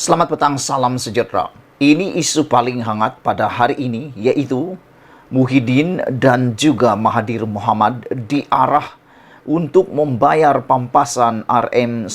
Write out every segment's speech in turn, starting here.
Selamat petang, salam sejahtera. Ini isu paling hangat pada hari ini, yaitu Muhyiddin dan juga Mahathir Mohamad diarah untuk membayar pampasan Rm 1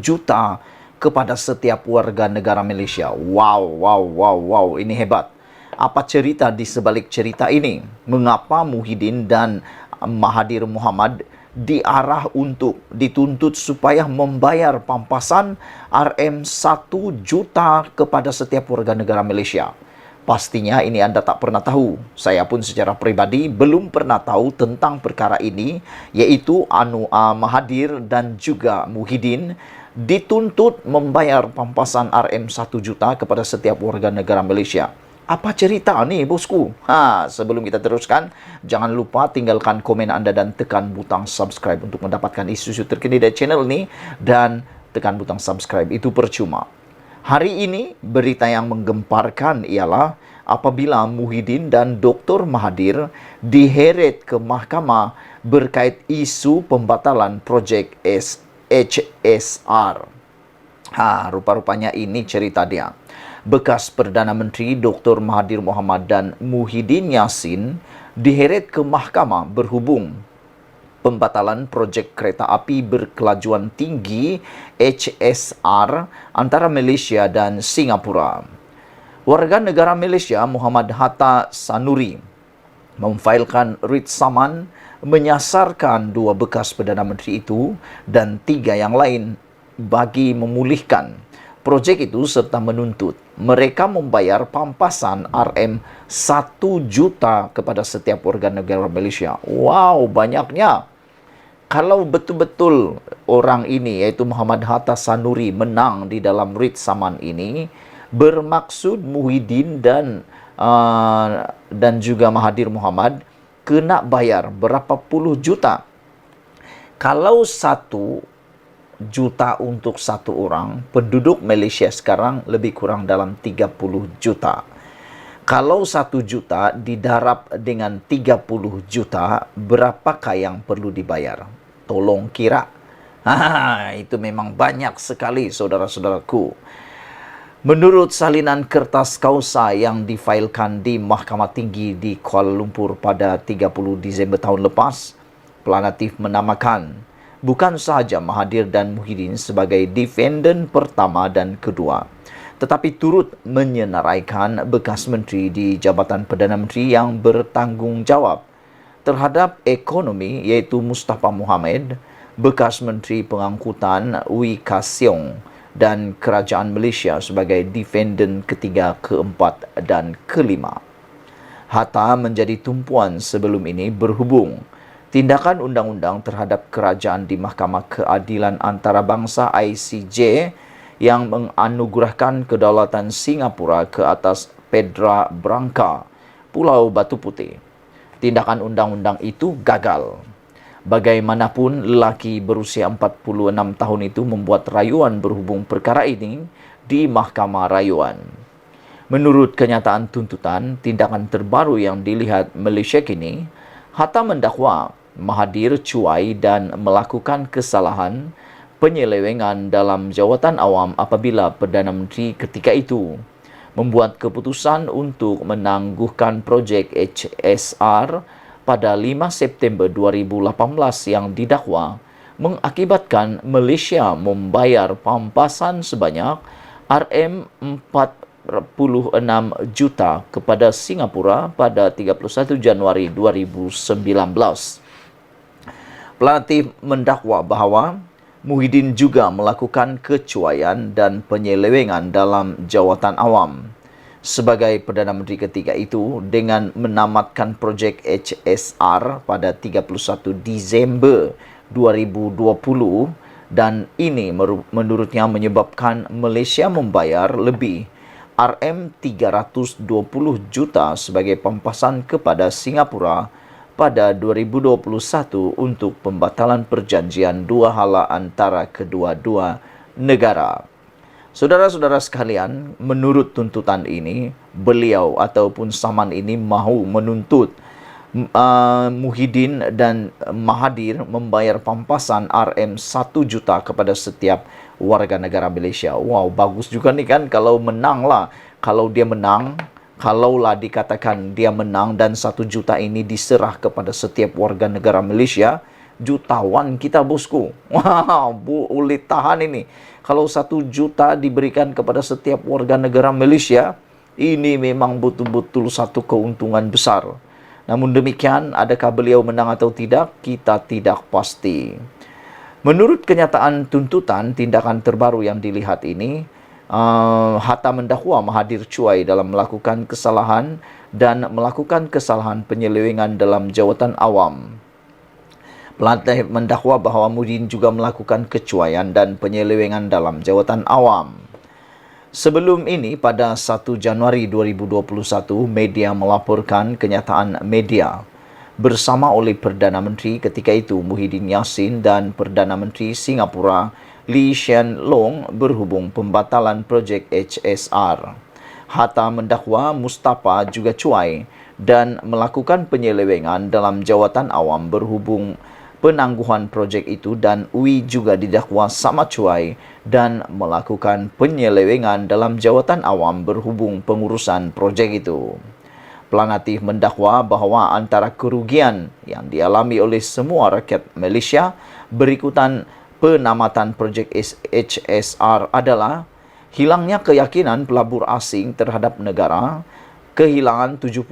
juta kepada setiap warga negara Malaysia. Wow, ini hebat. Apa cerita di sebalik cerita ini? Mengapa Muhyiddin dan Mahathir Mohamad diarah untuk dituntut supaya membayar pampasan Rm 1 juta kepada setiap warga negara Malaysia? Pastinya ini Anda tak pernah tahu. Saya pun secara pribadi belum pernah tahu tentang perkara ini, yaitu Mahathir dan juga Muhyiddin dituntut membayar pampasan Rm 1 juta kepada setiap warga negara Malaysia. Apa cerita nih, bosku? Sebelum kita teruskan, jangan lupa tinggalkan komen Anda dan tekan butang subscribe untuk mendapatkan isu-isu terkini dari channel ini, dan tekan butang subscribe itu percuma. Hari ini, berita yang menggemparkan ialah apabila Muhyiddin dan Dr. Mahathir diheret ke mahkamah berkait isu pembatalan projek HSR. Rupa-rupanya ini cerita dia. Bekas Perdana Menteri Dr. Mahathir Mohamad dan Muhyiddin Yassin diheret ke mahkamah berhubung pembatalan projek kereta api berkelajuan tinggi HSR antara Malaysia dan Singapura. Warga negara Malaysia Muhammad Hatta Sanuri memfailkan writ saman menyasarkan dua bekas Perdana Menteri itu dan tiga yang lain bagi memulihkan projek itu serta menuntut mereka membayar pampasan Rm 1 juta kepada setiap warga negara Malaysia. Wow, banyaknya. Kalau betul-betul orang ini, yaitu Muhammad Hatta Sanuri, menang di dalam writ saman ini, bermaksud Muhyiddin dan juga Mahathir Mohamad kena bayar berapa puluh juta. Kalau 1 juta untuk satu orang, penduduk Malaysia sekarang lebih kurang dalam 30 juta. Kalau 1 juta didarab dengan 30 juta, berapakah yang perlu dibayar? Tolong kira. Itu memang banyak sekali, saudara-saudaraku. Menurut salinan kertas kausa yang difailkan di Mahkamah Tinggi di Kuala Lumpur pada 30 Disember tahun lepas, pelanatif menamakan bukan sahaja Mahathir dan Muhyiddin sebagai defendant pertama dan kedua, tetapi turut menyenaraikan bekas menteri di Jabatan Perdana Menteri yang bertanggungjawab terhadap ekonomi, iaitu Mustafa Mohamed, bekas Menteri Pengangkutan Wee Ka Siong, dan Kerajaan Malaysia sebagai defendant ketiga, keempat dan kelima. Hatta menjadi tumpuan sebelum ini berhubung tindakan undang-undang terhadap kerajaan di Mahkamah Keadilan Antarabangsa ICJ yang menganugerahkan kedaulatan Singapura ke atas Pedra Branca, Pulau Batu Putih. Tindakan undang-undang itu gagal. Bagaimanapun, lelaki berusia 46 tahun itu membuat rayuan berhubung perkara ini di Mahkamah Rayuan. Menurut kenyataan tuntutan, tindakan terbaru yang dilihat Malaysia kini, Hatta mendakwa Mahathir cuai dan melakukan kesalahan penyelewengan dalam jawatan awam apabila Perdana Menteri ketika itu membuat keputusan untuk menangguhkan projek HSR pada 5 September 2018 yang didakwa mengakibatkan Malaysia membayar pampasan sebanyak Rm 46 juta kepada Singapura pada 31 Januari 2019. Pelanatif mendakwa bahawa Muhyiddin juga melakukan kecuaian dan penyelewengan dalam jawatan awam sebagai Perdana Menteri ketika itu dengan menamatkan projek HSR pada 31 Disember 2020, dan ini menurutnya menyebabkan Malaysia membayar lebih Rm 320 juta sebagai pampasan kepada Singapura pada 2021 untuk pembatalan perjanjian dua hala antara kedua-dua negara. Saudara-saudara sekalian, menurut tuntutan ini, beliau ataupun saman ini mahu menuntut Muhyiddin dan Mahathir membayar pampasan RM1 juta kepada setiap warga negara Malaysia. Wow, bagus juga nih kan kalau menang lah. Kalau dia menang, kalaulah dikatakan dia menang dan 1 juta ini diserah kepada setiap warga negara Malaysia, jutawan kita bosku. Wow, boleh tahan ini. Kalau 1 juta diberikan kepada setiap warga negara Malaysia, ini memang betul-betul satu keuntungan besar. Namun demikian, adakah beliau menang atau tidak? Kita tidak pasti. Menurut kenyataan tuntutan, tindakan terbaru yang dilihat ini, Hatta mendakwa Mahathir cuai dalam melakukan kesalahan dan melakukan kesalahan penyelewengan dalam jawatan awam. Pelantik mendakwa bahawa Muhyiddin juga melakukan kecuaian dan penyelewengan dalam jawatan awam. Sebelum ini, pada 1 Januari 2021, media melaporkan kenyataan media bersama oleh Perdana Menteri ketika itu Muhyiddin Yassin dan Perdana Menteri Singapura Lee Hsien Loong berhubung pembatalan projek HSR. Hatta mendakwa Mustafa juga cuai dan melakukan penyelewengan dalam jawatan awam berhubung penangguhan projek itu, dan Ui juga didakwa sama cuai dan melakukan penyelewengan dalam jawatan awam berhubung pengurusan projek itu. Pelanatih mendakwa bahawa antara kerugian yang dialami oleh semua rakyat Malaysia berikutan penamatan projek HSR adalah hilangnya keyakinan pelabur asing terhadap negara, kehilangan 70,000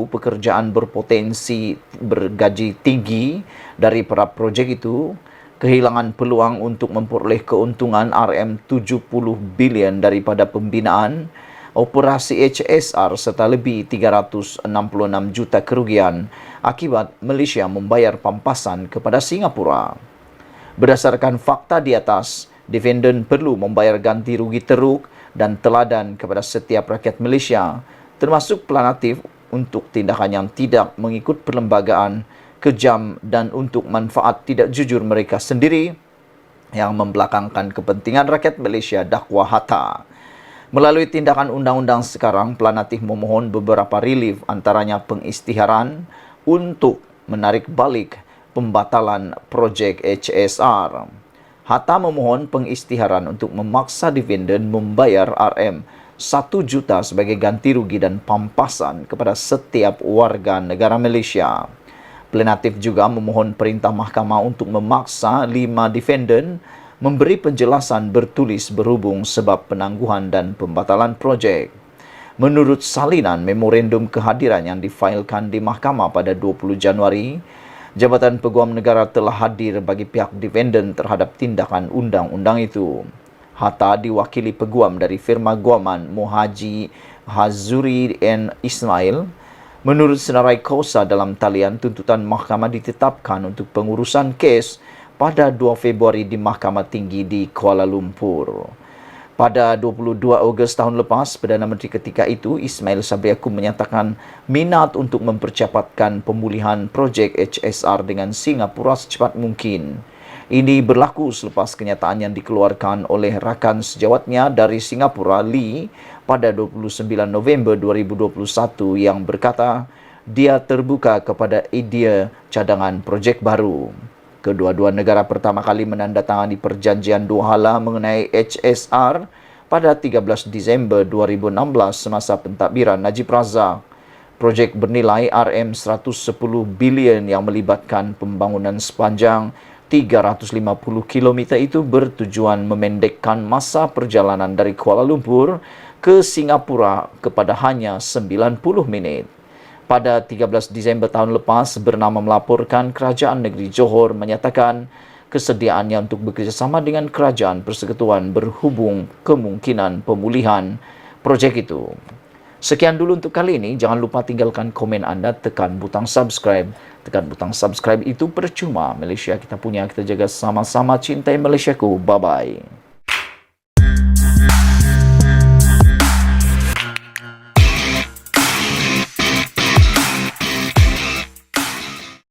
pekerjaan berpotensi bergaji tinggi dari para projek itu, kehilangan peluang untuk memperoleh keuntungan RM70 bilion daripada pembinaan operasi HSR serta lebih 366 juta kerugian akibat Malaysia membayar pampasan kepada Singapura. Berdasarkan fakta di atas, defendant perlu membayar ganti rugi teruk dan teladan kepada setiap rakyat Malaysia, termasuk pelanatih, untuk tindakan yang tidak mengikut perlembagaan, kejam dan untuk manfaat tidak jujur mereka sendiri yang membelakangkan kepentingan rakyat Malaysia, dakwa Hatta. Melalui tindakan undang-undang sekarang, pelanatih memohon beberapa relief, antaranya pengisytiharan untuk menarik balik pembatalan projek HSR. Hatta memohon pengisytiharan untuk memaksa defendant membayar RM1 juta sebagai ganti rugi dan pampasan kepada setiap warga negara Malaysia. Pelanatih juga memohon perintah mahkamah untuk memaksa 5 defendant memberi penjelasan bertulis berhubung sebab penangguhan dan pembatalan projek. Menurut salinan memorandum kehadiran yang difailkan di mahkamah pada 20 Januari, Jabatan Peguam Negara telah hadir bagi pihak defendant terhadap tindakan undang-undang itu. Hatta diwakili peguam dari firma guaman Mohaji Hazuri and Ismail. Menurut senarai kausa dalam talian, tuntutan mahkamah ditetapkan untuk pengurusan kes pada 2 Februari di Mahkamah Tinggi di Kuala Lumpur. Pada 22 Ogos tahun lepas, Perdana Menteri ketika itu, Ismail Sabri Yaakob, menyatakan minat untuk mempercepatkan pemulihan projek HSR dengan Singapura secepat mungkin. Ini berlaku selepas kenyataan yang dikeluarkan oleh rakan sejawatnya dari Singapura, Lee, pada 29 November 2021 yang berkata dia terbuka kepada idea cadangan projek baru. Kedua-dua negara pertama kali menandatangani perjanjian Douala mengenai HSR pada 13 Disember 2016 semasa pentadbiran Najib Razak. Projek bernilai RM110 bilion yang melibatkan pembangunan sepanjang 350 km itu bertujuan memendekkan masa perjalanan dari Kuala Lumpur ke Singapura kepada hanya 90 minit. Pada 13 Disember tahun lepas, Bernama melaporkan Kerajaan Negeri Johor menyatakan kesediaannya untuk bekerjasama dengan Kerajaan Persekutuan berhubung kemungkinan pemulihan projek itu. Sekian dulu untuk kali ini. Jangan lupa tinggalkan komen anda, tekan butang subscribe. Tekan butang subscribe itu percuma. Malaysia kita punya, kita jaga sama-sama. Cintai Malaysiaku. Bye-bye.